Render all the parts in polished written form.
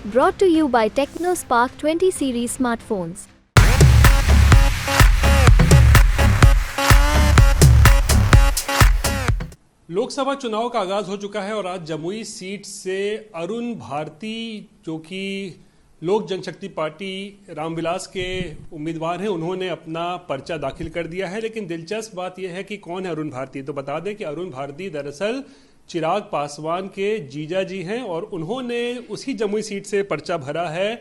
Brought to you by TechnoSpark 20 series smartphones. Lok Sabha चुनाव का आगाज हो चुका है और आज जमुई सीट से अरुण भारती, जो कि लोक जनशक्ति पार्टी रामविलास के उम्मीदवार हैं, उन्होंने अपना पर्चा दाखिल कर दिया है। लेकिन दिलचस्प बात यह है कि कौन है अरुण भारती। तो बता दें कि अरुण भारती दरअसल चिराग पासवान के जीजा जी हैं और उन्होंने उसी जमुई सीट से पर्चा भरा है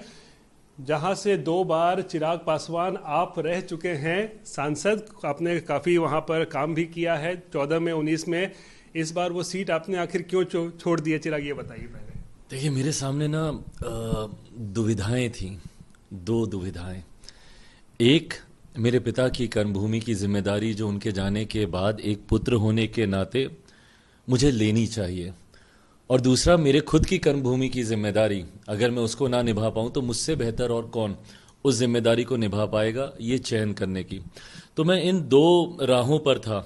जहां से 2 बार चिराग पासवान आप रह चुके हैं सांसद। आपने काफ़ी वहां पर काम भी किया है 14 में 19 में। इस बार वो सीट आपने आखिर क्यों छोड़ दी है चिराग, ये बताइए पहले। देखिए, मेरे सामने ना दुविधाएं थी, 2 दुविधाएं। एक, मेरे पिता की कर्मभूमि की जिम्मेदारी जो उनके जाने के बाद एक पुत्र होने के नाते मुझे लेनी चाहिए, और दूसरा, मेरे खुद की कर्मभूमि की जिम्मेदारी अगर मैं उसको ना निभा पाऊँ तो मुझसे बेहतर और कौन उस जिम्मेदारी को निभा पाएगा, ये चयन करने की। तो मैं इन 2 राहों पर था।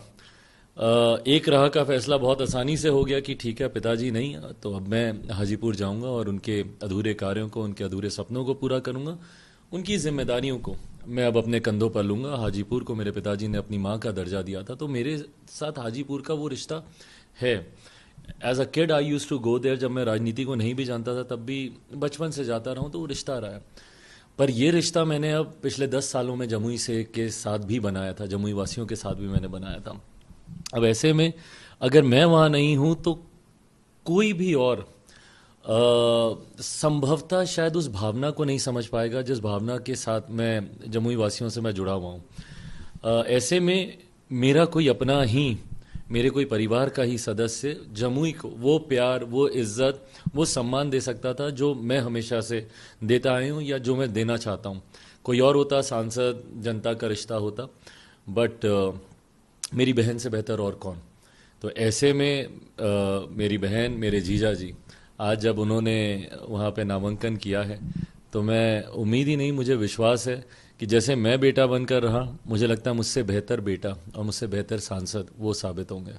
एक राह का फैसला बहुत आसानी से हो गया कि ठीक है, पिताजी नहीं तो अब मैं हाजीपुर जाऊंगा और उनके अधूरे कार्यों को, उनके अधूरे सपनों को पूरा करूंगा, उनकी जिम्मेदारियों को मैं अब अपने कंधों पर लूंगा। हाजीपुर को मेरे पिताजी ने अपनी माँ का दर्जा दिया था, तो मेरे साथ हाजीपुर का वो रिश्ता है। As a kid I use to go there. जब मैं राजनीति को नहीं भी जानता था तब भी बचपन से जाता रहा हूँ, तो वो रिश्ता रहा है। पर ये रिश्ता मैंने अब पिछले 10 सालों में जमुई से के साथ भी बनाया था, जमुई वासियों के साथ भी मैंने बनाया था। अब ऐसे में अगर मैं वहाँ नहीं हूँ तो कोई भी और संभवतः शायद उस भावना को नहीं समझ पाएगा जिस भावना के साथ मैं जमुई वासियों से मैं जुड़ा हुआ हूँ। ऐसे में मेरा कोई अपना ही, मेरे कोई परिवार का ही सदस्य जमुई को वो प्यार, वो इज्जत, वो सम्मान दे सकता था जो मैं हमेशा से देता आया हूँ या जो मैं देना चाहता हूँ। कोई और होता, सांसद, जनता का रिश्ता होता, बट मेरी बहन से बेहतर और कौन। तो ऐसे में मेरी बहन, मेरे जीजा जी, आज जब उन्होंने वहाँ पे नामांकन किया है तो मैं उम्मीद ही नहीं, मुझे विश्वास है कि जैसे मैं बेटा बनकर रहा, मुझे लगता है मुझसे बेहतर बेटा और मुझसे बेहतर सांसद वो साबित होंगे।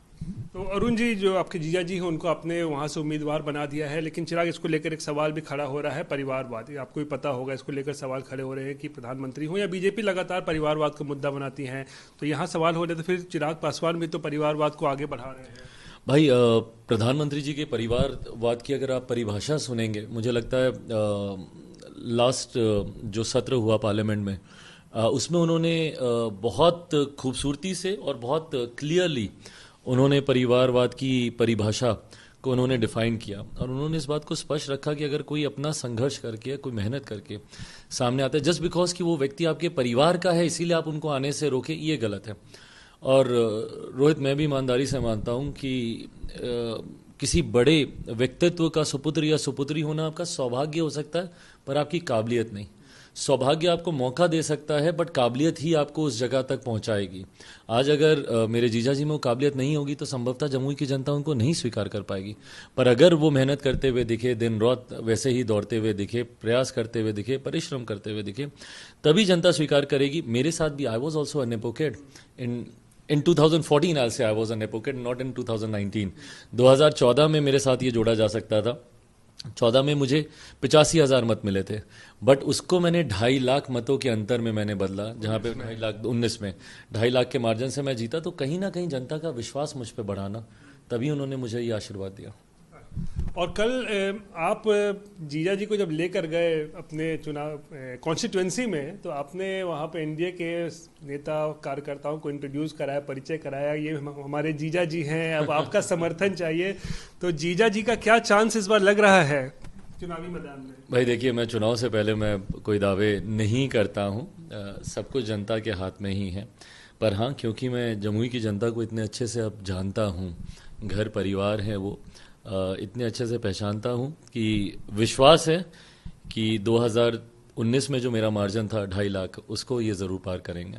तो अरुण जी, जो आपके जीजा जी हैं, उनको आपने वहां से उम्मीदवार बना दिया है, लेकिन चिराग, इसको लेकर एक सवाल भी खड़ा हो रहा है, परिवारवाद। आपको भी पता होगा, इसको लेकर सवाल खड़े हो रहे हैं कि प्रधानमंत्री हो या बीजेपी लगातार परिवारवाद को मुद्दा बनाती है। तो यहाँ सवाल हो रहे तो फिर चिराग पासवान भी तो परिवारवाद को आगे बढ़ा रहे हैं। भाई, प्रधानमंत्री जी के परिवारवाद की अगर आप परिभाषा सुनेंगे, मुझे लगता है लास्ट जो सत्र हुआ पार्लियामेंट में, उसमें उन्होंने बहुत खूबसूरती से और बहुत क्लियरली उन्होंने परिवारवाद की परिभाषा को उन्होंने डिफाइन किया, और उन्होंने इस बात को स्पष्ट रखा कि अगर कोई अपना संघर्ष करके, कोई मेहनत करके सामने आता है, जस्ट बिकॉज कि वो व्यक्ति आपके परिवार का है इसीलिए आप उनको आने से रोके, ये गलत है। और रोहित, मैं भी ईमानदारी से मानता हूँ कि किसी बड़े व्यक्तित्व का सुपुत्र या सुपुत्री होना आपका सौभाग्य हो सकता है, पर आपकी काबिलियत नहीं। सौभाग्य आपको मौका दे सकता है, बट काबिलियत ही आपको उस जगह तक पहुंचाएगी। आज अगर मेरे जीजा जी में वो काबिलियत नहीं होगी तो संभवतः जमुई की जनता उनको नहीं स्वीकार कर पाएगी। पर अगर वो मेहनत करते हुए दिखे, दिन रात वैसे ही दौड़ते हुए दिखे, प्रयास करते हुए दिखे, परिश्रम करते हुए दिखे, तभी जनता स्वीकार करेगी। मेरे साथ भी I was also an advocate in 2014। I'll say I was an advocate, not in 2019। 2014 में मेरे साथ ये जोड़ा जा सकता था। 14 में मुझे 85,000 मत मिले थे, बट उसको मैंने 2.5 लाख मतों के अंतर में मैंने बदला, जहाँ पे 2.5 लाख 19 में 2.5 लाख के मार्जिन से मैं जीता। तो कहीं ना कहीं जनता का विश्वास मुझ पर बढ़ाना, तभी उन्होंने मुझे ये आशीर्वाद दिया। और कल आप जीजा जी को जब लेकर गए अपने चुनाव कॉन्स्टिट्यूएंसी में, तो आपने वहाँ पे एनडीए के नेता कार्यकर्ताओं को इंट्रोड्यूस कराया, परिचय कराया, ये हमारे जीजा जी हैं, अब आपका समर्थन चाहिए। तो जीजा जी का क्या चांस इस बार लग रहा है चुनावी मैदान में? भाई देखिए, मैं चुनाव से पहले मैं कोई दावे नहीं करता हूँ, सब कुछ जनता के हाथ में ही है। पर हाँ, क्योंकि मैं जमुई की जनता को इतने अच्छे से अब जानता हूँ, घर परिवार है वो, इतने अच्छे से पहचानता हूँ कि विश्वास है कि 2019 में जो मेरा मार्जिन था 2.5 लाख, उसको ये ज़रूर पार करेंगे।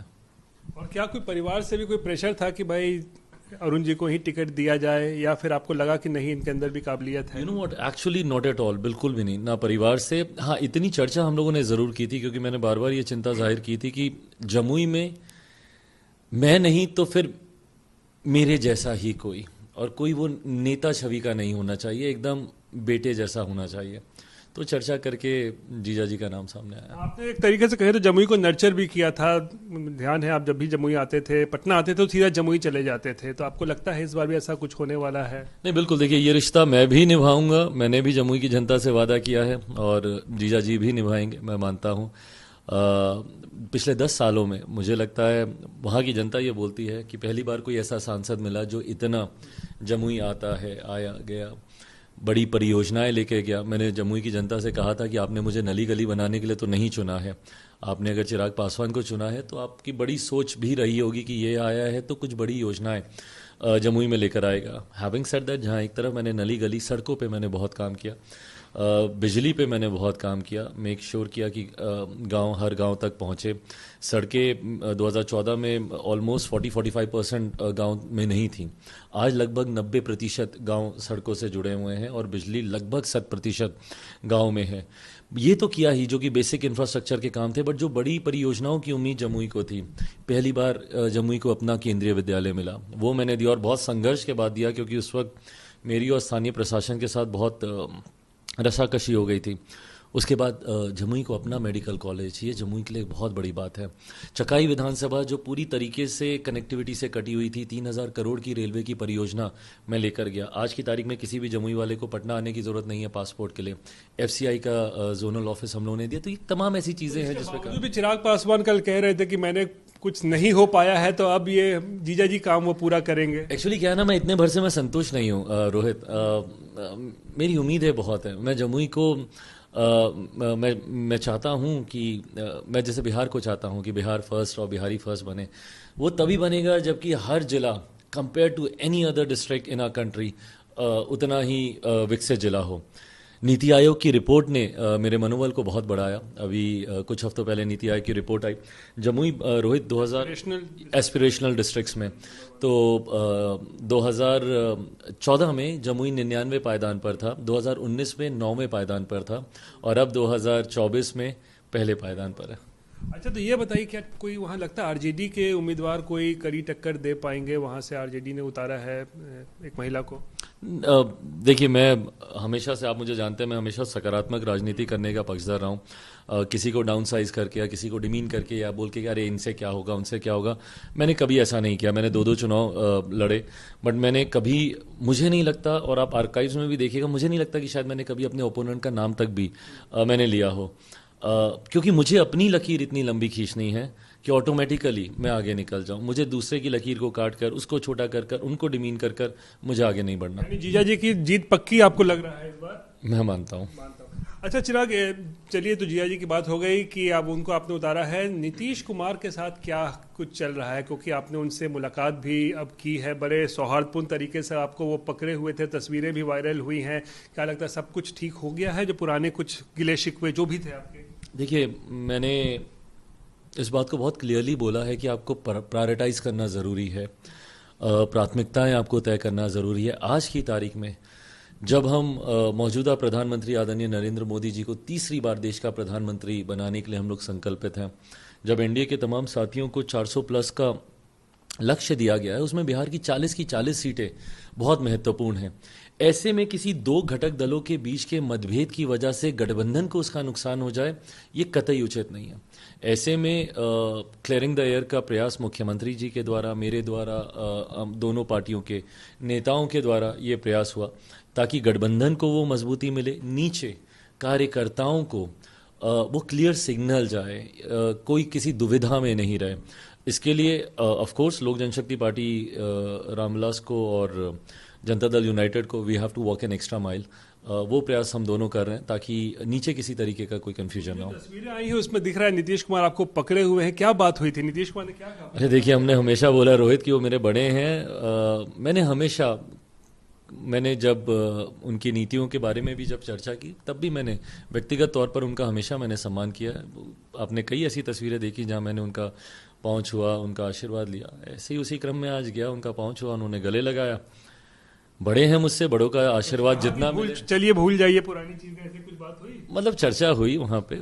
और क्या कोई परिवार से भी कोई प्रेशर था कि भाई अरुण जी को ही टिकट दिया जाए, या फिर आपको लगा कि नहीं, इनके अंदर भी काबिलियत है? You know what, actually not at all, बिल्कुल भी नहीं, ना परिवार से। हाँ, इतनी चर्चा हम लोगों ने ज़रूर की थी, क्योंकि मैंने बार बार ये चिंता जाहिर की थी कि जमुई में मैं नहीं तो फिर मेरे जैसा ही कोई, और कोई वो नेता छवि का नहीं होना चाहिए, एकदम बेटे जैसा होना चाहिए। तो चर्चा करके जीजा जी का नाम सामने आया। आपने एक तरीके से कहे तो जमुई को नर्चर भी किया था। ध्यान है आप जब भी जमुई आते थे, पटना आते थे तो सीधा जमुई चले जाते थे, तो आपको लगता है इस बार भी ऐसा कुछ होने वाला है? नहीं, बिल्कुल, देखिए ये रिश्ता मैं भी निभाऊंगा, मैंने भी जमुई की जनता से वादा किया है और जीजा जी भी निभाएंगे, मैं मानता हूँ। पिछले 10 सालों में मुझे लगता है वहाँ की जनता ये बोलती है कि पहली बार कोई ऐसा सांसद मिला जो इतना जमुई आता है, आया गया, बड़ी परियोजनाएं लेके गया। मैंने जमुई की जनता से कहा था कि आपने मुझे नली गली बनाने के लिए तो नहीं चुना है, आपने अगर चिराग पासवान को चुना है तो आपकी बड़ी सोच भी रही होगी कि ये आया है तो कुछ बड़ी योजनाएं जमुई में लेकर आएगा। हैविंग सेड दैट, जहाँ एक तरफ मैंने नली गली सड़कों पे मैंने बहुत काम किया, बिजली पे मैंने बहुत काम किया, मेक श्योर किया कि गांव हर गांव तक पहुंचे। सड़कें 2014 में ऑलमोस्ट 40-45% गांव में नहीं थी, आज लगभग 90% गांव सड़कों से जुड़े हुए हैं और बिजली लगभग 100% गांव में है। ये तो किया ही जो कि बेसिक इंफ्रास्ट्रक्चर के काम थे, बट जो बड़ी परियोजनाओं की उम्मीद जमुई को थी, पहली बार जमुई को अपना केंद्रीय विद्यालय मिला, वो मैंने दिया और बहुत संघर्ष के बाद दिया, क्योंकि उस वक्त मेरी और स्थानीय प्रशासन के साथ बहुत रसाकशी हो गई थी। उसके बाद जमुई को अपना मेडिकल कॉलेज, ये जमुई के लिए बहुत बड़ी बात है। चकाई विधानसभा जो पूरी तरीके से कनेक्टिविटी से कटी हुई थी, 3000 करोड़ की रेलवे की परियोजना मैं लेकर गया। आज की तारीख में किसी भी जमुई वाले को पटना आने की जरूरत नहीं है पासपोर्ट के लिए। एफसीआई का जोनल ऑफिस हम लोगों ने दिया। तो ये तमाम ऐसी चीजें हैं जिसपे भी चिराग पासवान कल कह रहे थे कि मैंने कुछ नहीं हो पाया है तो अब ये जीजा जी काम वो पूरा करेंगे। एक्चुअली क्या है ना, मैं इतने भर से मैं संतुष्ट नहीं हूँ रोहित। मेरी उम्मीदें बहुत है। मैं जमुई को मैं चाहता हूँ कि मैं जैसे बिहार को चाहता हूँ कि बिहार फर्स्ट और बिहारी फर्स्ट बने। वो तभी बनेगा जबकि हर जिला compare to any other district in our country उतना ही विकसित जिला हो। नीति आयोग की रिपोर्ट ने मेरे मनोबल को बहुत बढ़ाया। अभी कुछ हफ्तों पहले नीति आयोग की रिपोर्ट आई, जमुई रोहित 2000 एस्पिरेशनल डिस्ट्रिक्ट्स में, तो 2014 में जमुई 99वें पायदान पर था, 2019 में 9वें पायदान पर था और अब 2024 में पहले पायदान पर है। अच्छा, तो ये बताइए क्या कोई वहाँ लगता है आरजेडी के उम्मीदवार कोई कड़ी टक्कर दे पाएंगे? वहाँ से आरजेडी ने उतारा है एक महिला को। देखिए, मैं हमेशा से, आप मुझे जानते हैं, मैं हमेशा सकारात्मक राजनीति करने का पक्षधर रहा हूँ। किसी को डाउन साइज करके या किसी को डिमीन करके या बोल के अरे इनसे क्या होगा उनसे क्या होगा, मैंने कभी ऐसा नहीं किया। मैंने 2 चुनाव लड़े, बट मैंने कभी, मुझे नहीं लगता, और आप आर्काइव्स में भी देखिएगा, मुझे नहीं लगता कि शायद मैंने कभी अपने ओपोनेंट का नाम तक भी मैंने लिया हो। क्योंकि मुझे अपनी लकीर इतनी लंबी खींचनी है कि ऑटोमेटिकली मैं आगे निकल जाऊं। मुझे दूसरे की लकीर को काट कर, उसको छोटा कर कर, उनको डिमीन कर कर मुझे आगे नहीं बढ़ना। जीजा जी की जीत पक्की आपको लग रहा है इस बार? मैं मानता हूं। अच्छा चिराग, चलिए, तो जीजा जी की बात हो गई कि अब उनको आपने उतारा है। नीतीश कुमार के साथ क्या कुछ चल रहा है? क्योंकि आपने उनसे मुलाकात भी अब की है, बड़े सौहार्दपूर्ण तरीके से आपको वो पकड़े हुए थे, तस्वीरें भी वायरल हुई हैं। क्या लगता है सब कुछ ठीक हो गया है, जो पुराने कुछ गिले शिकवे जो भी थे आपके? देखिए, मैंने इस बात को बहुत क्लियरली बोला है कि आपको प्रायोरिटाइज करना ज़रूरी है, प्राथमिकताएं आपको तय करना ज़रूरी है। आज की तारीख में जब हम मौजूदा प्रधानमंत्री आदरणीय नरेंद्र मोदी जी को तीसरी बार देश का प्रधानमंत्री बनाने के लिए हम लोग संकल्पित हैं, जब एनडीए के तमाम साथियों को 400 प्लस का लक्ष्य दिया गया है, उसमें बिहार की 40 सीटें बहुत महत्वपूर्ण हैं। ऐसे में किसी 2 घटक दलों के बीच के मतभेद की वजह से गठबंधन को उसका नुकसान हो जाए, ये कतई उचित नहीं है। ऐसे में क्लियरिंग द एयर का प्रयास मुख्यमंत्री जी के द्वारा, मेरे द्वारा, दोनों पार्टियों के नेताओं के द्वारा ये प्रयास हुआ ताकि गठबंधन को वो मजबूती मिले, नीचे कार्यकर्ताओं को वो क्लियर सिग्नल जाए, कोई किसी दुविधा में नहीं रहे। इसके लिए ऑफ कोर्स लोक जनशक्ति पार्टी रामविलास को और जनता दल यूनाइटेड को we have to walk an extra mile. वो प्रयास हम दोनों कर रहे हैं ताकि नीचे किसी तरीके का कोई कंफ्यूजन ना हो। तस्वीरें आई हैं उसमें दिख रहा है नीतीश कुमार आपको पकड़े हुए हैं, क्या बात हुई थी? नीतीश कुमार ने क्या कहा? अरे देखिए, हमने हमेशा बोला रोहित कि वो मेरे बड़े हैं। मैंने जब उनकी नीतियों के बारे में भी जब चर्चा की, तब भी मैंने व्यक्तिगत तौर पर उनका हमेशा मैंने सम्मान किया है। आपने कई ऐसी तस्वीरें देखी जहां मैंने उनका पाँव छुआ, उनका आशीर्वाद लिया। ऐसे ही उसी क्रम में आज गया, उनका पाँव छुआ, उन्होंने गले लगाया। बड़े हैं मुझसे, बड़ों का आशीर्वाद जितना मिले। चलिए भूल जाइए पुरानी चीजें, ऐसी कुछ बात हुई? मतलब चर्चा हुई वहाँ पे,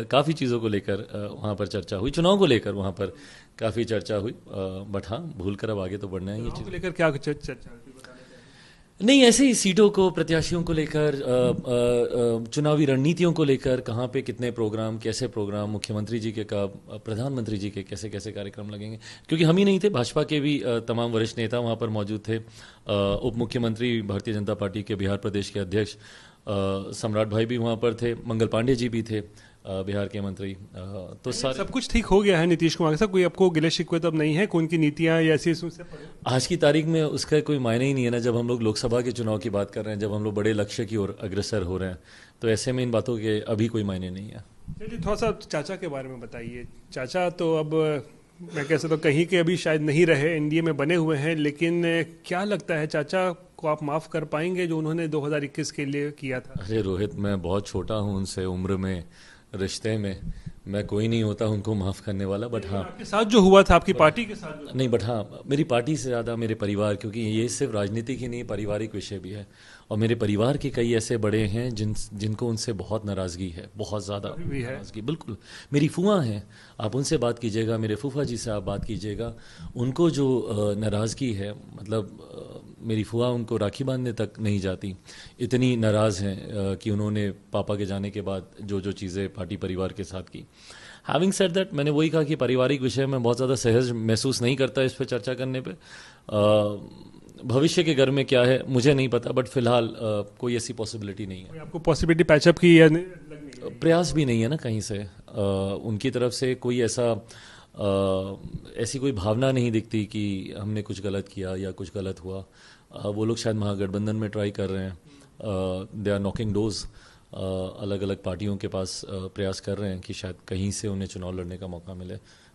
काफ़ी चीज़ों को लेकर वहाँ पर चर्चा हुई, चुनाव को लेकर वहाँ पर काफ़ी चर्चा हुई। बट हाँ, भूल कर अब आगे तो बढ़ना है। ये चीज़ लेकर क्या चर्चा हुई? नहीं, ऐसे ही सीटों को, प्रत्याशियों को लेकर, चुनावी रणनीतियों को लेकर, कहाँ पे कितने प्रोग्राम, कैसे प्रोग्राम, मुख्यमंत्री जी के प्रधानमंत्री जी के कैसे कैसे कार्यक्रम लगेंगे, क्योंकि हम ही नहीं थे, भाजपा के भी तमाम वरिष्ठ नेता वहाँ पर मौजूद थे। उप मुख्यमंत्री भारतीय जनता पार्टी के बिहार प्रदेश के अध्यक्ष सम्राट भाई भी वहाँ पर थे, मंगल पांडे जी भी थे, बिहार के मंत्री। तो सारे सब कुछ ठीक हो गया है नीतीश कुमार के साथ, कोई आपको गिले शिकवे तो अब नहीं है, कौन की नीतियां या ऐसी उससे आज की तारीख में उसका कोई मायने ही नहीं है ना। जब हम लोग लोकसभा के चुनाव की बात कर रहे हैं, जब हम लोग बड़े लक्ष्य की ओर अग्रसर हो रहे हैं, तो ऐसे में इन बातों के अभी कोई मायने नहीं है। चलिए थोड़ा सा चाचा के बारे में बताइए। चाचा तो अब मैं कह सकता हूँ कहीं के अभी शायद नहीं रहे, एनडीए में बने हुए हैं, लेकिन क्या लगता है चाचा को आप माफ कर पाएंगे जो उन्होंने 2021 के लिए किया था? अरे रोहित, मैं बहुत छोटा हूँ उनसे, उम्र में, रिश्ते में मैं कोई नहीं होता उनको माफ़ करने वाला। बट हाँ, आपके साथ जो हुआ था, आपकी पार्टी के साथ जो नहीं, बट हाँ, मेरी पार्टी से ज़्यादा मेरे परिवार, क्योंकि ये सिर्फ राजनीतिक ही नहीं, पारिवारिक विषय भी है। और मेरे परिवार के कई ऐसे बड़े हैं जिनको उनसे बहुत नाराज़गी है, बहुत ज़्यादा भी है। नाराज़गी। बिल्कुल, मेरी फूफा हैं, आप उनसे बात कीजिएगा, मेरे फूफा जी से आप बात कीजिएगा, उनको जो नाराज़गी है, मतलब मेरी फूफा उनको राखी बांधने तक नहीं जाती, इतनी नाराज़ हैं कि उन्होंने पापा के जाने के बाद जो जो चीज़ें पार्टी परिवार के साथ की। हैविंग सेड दैट, मैंने वही कहा कि पारिवारिक विषय में बहुत ज़्यादा सहज महसूस नहीं करता इस पर चर्चा करने पे। भविष्य के घर में क्या है मुझे नहीं पता, बट फिलहाल कोई ऐसी पॉसिबिलिटी नहीं है। आपको पॉसिबिलिटी पैचअप की या प्रयास भी नहीं है ना कहीं से, उनकी तरफ से कोई ऐसी कोई भावना नहीं दिखती कि हमने कुछ गलत किया या कुछ गलत हुआ। वो लोग शायद महागठबंधन में ट्राई कर रहे हैं, दे आर नॉकिंग डोर्स, अलग अलग पार्टियों के पास प्रयास कर रहे हैं कि शायद कहीं से उन्हें चुनाव लड़ने का मौका मिले।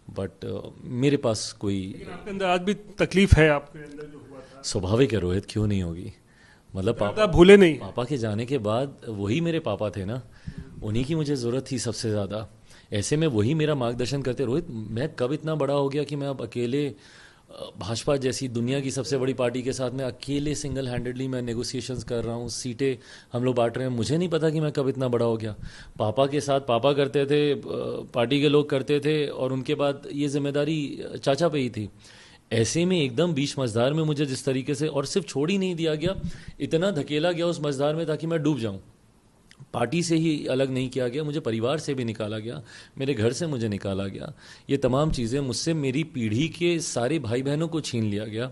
बट मेरे पास कोई, आपके अंदर आज भी तकलीफ है, आपके अंदर जो हुआ था? स्वाभाविक है रोहित, क्यों नहीं होगी। मतलब आप भूले नहीं। पापा के जाने के बाद वही मेरे पापा थे ना, उन्हीं की मुझे ज़रूरत थी सबसे ज़्यादा। ऐसे में वही मेरा मार्गदर्शन करते। रोहित, मैं कब इतना बड़ा हो गया कि मैं अब अकेले भाजपा जैसी दुनिया की सबसे बड़ी पार्टी के साथ में अकेले सिंगल हैंडेडली मैं नेगोशिएशंस कर रहा हूँ, सीटें हम लोग बांट रहे हैं। मुझे नहीं पता कि मैं कब इतना बड़ा हो गया। पापा के साथ पापा करते थे, पार्टी के लोग करते थे, और उनके बाद ये जिम्मेदारी चाचा पे ही थी। ऐसे में एकदम बीच मझधार में मुझे जिस तरीके से, और सिर्फ छोड़ ही नहीं दिया गया, इतना धकेला गया उस मझधार में ताकि मैं डूब जाऊं। पार्टी से ही अलग नहीं किया गया, मुझे परिवार से भी निकाला गया, मेरे घर से मुझे निकाला गया। ये तमाम चीज़ें मुझसे, मेरी पीढ़ी के सारे भाई बहनों को छीन लिया गया।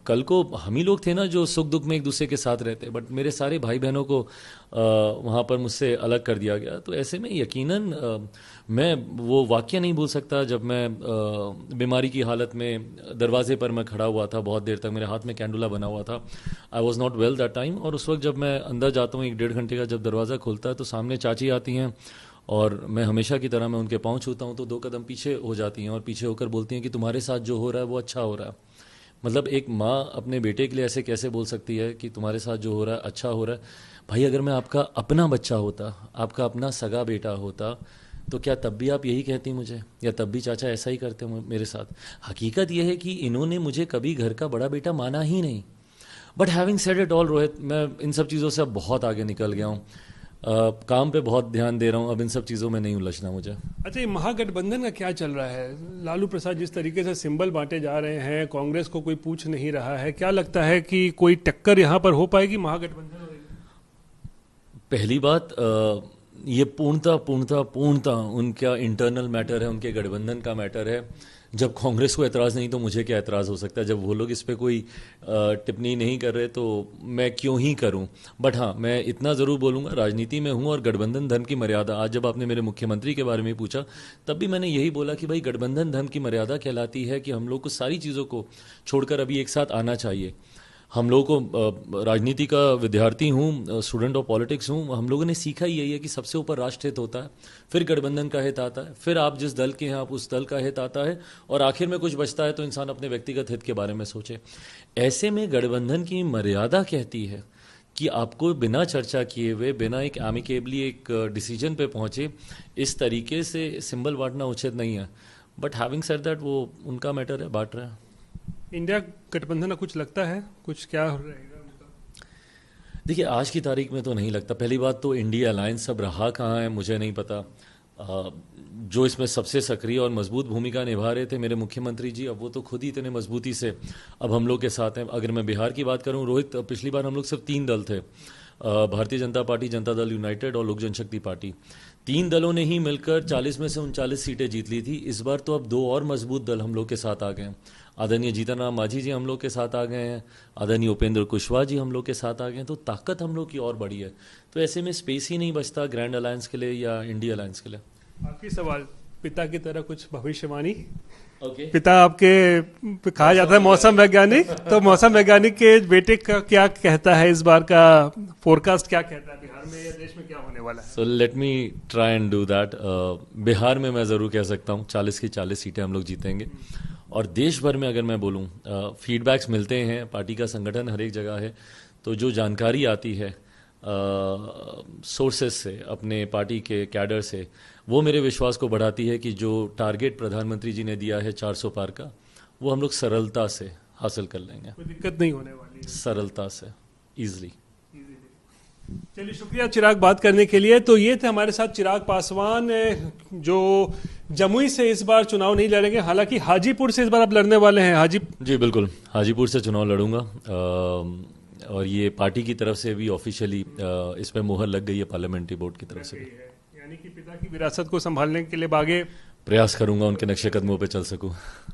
कल को हम ही लोग थे ना जो सुख दुख में एक दूसरे के साथ रहते, बट मेरे सारे भाई बहनों को वहाँ पर मुझसे अलग कर दिया गया। तो ऐसे में यकीनन मैं वो वाक़या नहीं भूल सकता जब मैं बीमारी की हालत में दरवाजे पर मैं खड़ा हुआ था बहुत देर तक, मेरे हाथ में कैंडुला बना हुआ था। I was not well that time, और उस वक्त जब मैं अंदर जाता हूँ 1-1.5 घंटे का जब दरवाज़ा खुलता है, तो सामने चाची आती हैं, और मैं हमेशा की तरह मैं उनके पाँव छूता हूँ तो 2 कदम पीछे हो जाती हैं, और पीछे होकर बोलती हैं कि तुम्हारे साथ जो हो रहा है वो अच्छा हो रहा है। मतलब एक माँ अपने बेटे के लिए ऐसे कैसे बोल सकती है कि तुम्हारे साथ जो हो रहा है अच्छा हो रहा है। भाई, अगर मैं आपका अपना बच्चा होता, आपका अपना सगा बेटा होता, तो क्या तब भी आप यही कहती मुझे, या तब भी चाचा ऐसा ही करते मेरे साथ? हकीकत यह है कि इन्होंने मुझे कभी घर का बड़ा बेटा माना ही नहीं। But having said it all Rohit, मैं इन सब चीज़ों से अब बहुत आगे निकल गया हूँ। काम पे बहुत ध्यान दे रहा हूँ, अब इन सब चीज़ों में नहीं उलझना मुझे। अच्छा, ये महागठबंधन का क्या चल रहा है? लालू प्रसाद जिस तरीके से सिंबल बांटे जा रहे हैं, कांग्रेस को कोई पूछ नहीं रहा है, क्या लगता है कि कोई टक्कर यहाँ पर हो पाएगी, महागठबंधन होगी? पहली बात, ये पूर्णता उनका इंटरनल मैटर है, उनके गठबंधन का मैटर है। जब कांग्रेस को एतराज़ नहीं तो मुझे क्या एतराज़ हो सकता है? जब वो लोग इस पर कोई टिप्पणी नहीं कर रहे तो मैं क्यों ही करूं? बट हाँ, मैं इतना ज़रूर बोलूँगा, राजनीति में हूं, और गठबंधन धर्म की मर्यादा, आज जब आपने मेरे मुख्यमंत्री के बारे में पूछा तब भी मैंने यही बोला कि भाई, गठबंधन धर्म की मर्यादा कहलाती है कि हम लोग को सारी चीज़ों को छोड़कर अभी एक साथ आना चाहिए। हम लोगों को, राजनीति का विद्यार्थी हूँ, स्टूडेंट ऑफ पॉलिटिक्स हूँ, हम लोगों ने सीखा ही यही है कि सबसे ऊपर राष्ट्र हित होता है, फिर गठबंधन का हित आता है, फिर आप जिस दल के हैं आप उस दल का हित आता है, और आखिर में कुछ बचता है तो इंसान अपने व्यक्तिगत हित के बारे में सोचे। ऐसे में गठबंधन की मर्यादा कहती है कि आपको बिना चर्चा किए हुए, बिना एक एमिकेबली एक डिसीजन पे पहुँचे, इस तरीके से सिंबल बांटना उचित नहीं है। बट हैविंग सेड दैट, वो उनका मैटर है, बांट रहे हैं। इंडिया गठबंधन का कुछ लगता है, कुछ क्या रहेगा उनका? देखिए, आज की तारीख में तो नहीं लगता। पहली बात तो इंडिया अलायंस अब रहा कहाँ है मुझे नहीं पता। जो इसमें सबसे सक्रिय और मजबूत भूमिका निभा रहे थे मेरे मुख्यमंत्री जी, अब वो तो खुद ही इतने मजबूती से अब हम लोग के साथ हैं। अगर मैं बिहार की बात करूं रोहित, पिछली बार हम लोग सिर्फ 3 दल थे, भारतीय जनता पार्टी, जनता दल यूनाइटेड और लोक जनशक्ति पार्टी। 3 दलों ने ही मिलकर 40 में से 39 सीटें जीत ली थी। इस बार तो अब 2 और मजबूत दल हम लोग के साथ आ गए हैं। आदरणीय जीतन राम मांझी जी हम लोग के साथ आ गए हैं, आदरणीय उपेंद्र कुशवाहा जी हम लोग के साथ आ गए हैं, तो ताकत हम लोग की और बढ़ी है। तो ऐसे में स्पेस ही नहीं बचता ग्रैंड अलायंस के लिए या इंडिया अलायंस के लिए। आखिरी सवाल, पिता की तरह कुछ भविष्यवाणी? ओके। पिता आपके कहा जाता है मौसम वैज्ञानिक, तो मौसम वैज्ञानिक के बेटे का क्या कहता है, इस बार का फोरकास्ट क्या कहता है, बिहार में या देश में क्या होने वाला है? So let me try and do that. Bihar में मैं ज़रूर कह सकता हूँ 40 की 40 सीटें हम लोग जीतेंगे। और देश भर में अगर मैं बोलूँ, फीडबैक्स मिलते हैं, पार्टी का संगठन हर एक जगह है, तो जो जानकारी आती है सोर्सेस से, अपने पार्टी के कैडर से, वो मेरे विश्वास को बढ़ाती है कि जो टारगेट प्रधानमंत्री जी ने दिया है 400 पार का, वो हम लोग सरलता से हासिल कर लेंगे। कोई दिक्कत नहीं होने वाली है, सरलता से, इजली। चलिए, शुक्रिया चिराग बात करने के लिए। तो ये थे हमारे साथ चिराग पासवान, जो जमुई से इस बार चुनाव नहीं लड़ेंगे, हालांकि हाजीपुर से इस बार आप लड़ने वाले हैं। जी बिल्कुल, हाजीपुर से चुनाव लड़ूंगा, और ये पार्टी की तरफ से भी ऑफिशियली इस पर मुहर लग गई है, पार्लियामेंट्री बोर्ड की तरफ से भी। यानी कि पिता की विरासत को संभालने के लिए आगे प्रयास करूंगा, उनके नक्शे कदमों पे चल सकूं।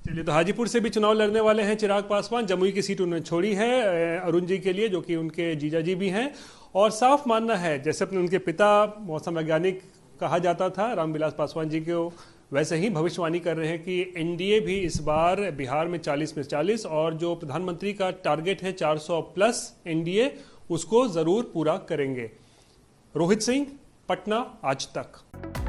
चलिए, तो हाजीपुर से भी चुनाव लड़ने वाले हैं चिराग पासवान। जमुई की सीट उन्होंने छोड़ी है अरुण जी के लिए, जो कि उनके जीजा जी भी हैं, और साफ मानना है जैसे अपने उनके पिता मौसम वैज्ञानिक कहा जाता था रामविलास पासवान जी को, वैसे ही भविष्यवाणी कर रहे हैं कि एनडीए भी इस बार बिहार में 40 में 40, और जो प्रधानमंत्री का टारगेट है 400 प्लस एनडीए, उसको जरूर पूरा करेंगे। रोहित सिंह, पटना, आज तक।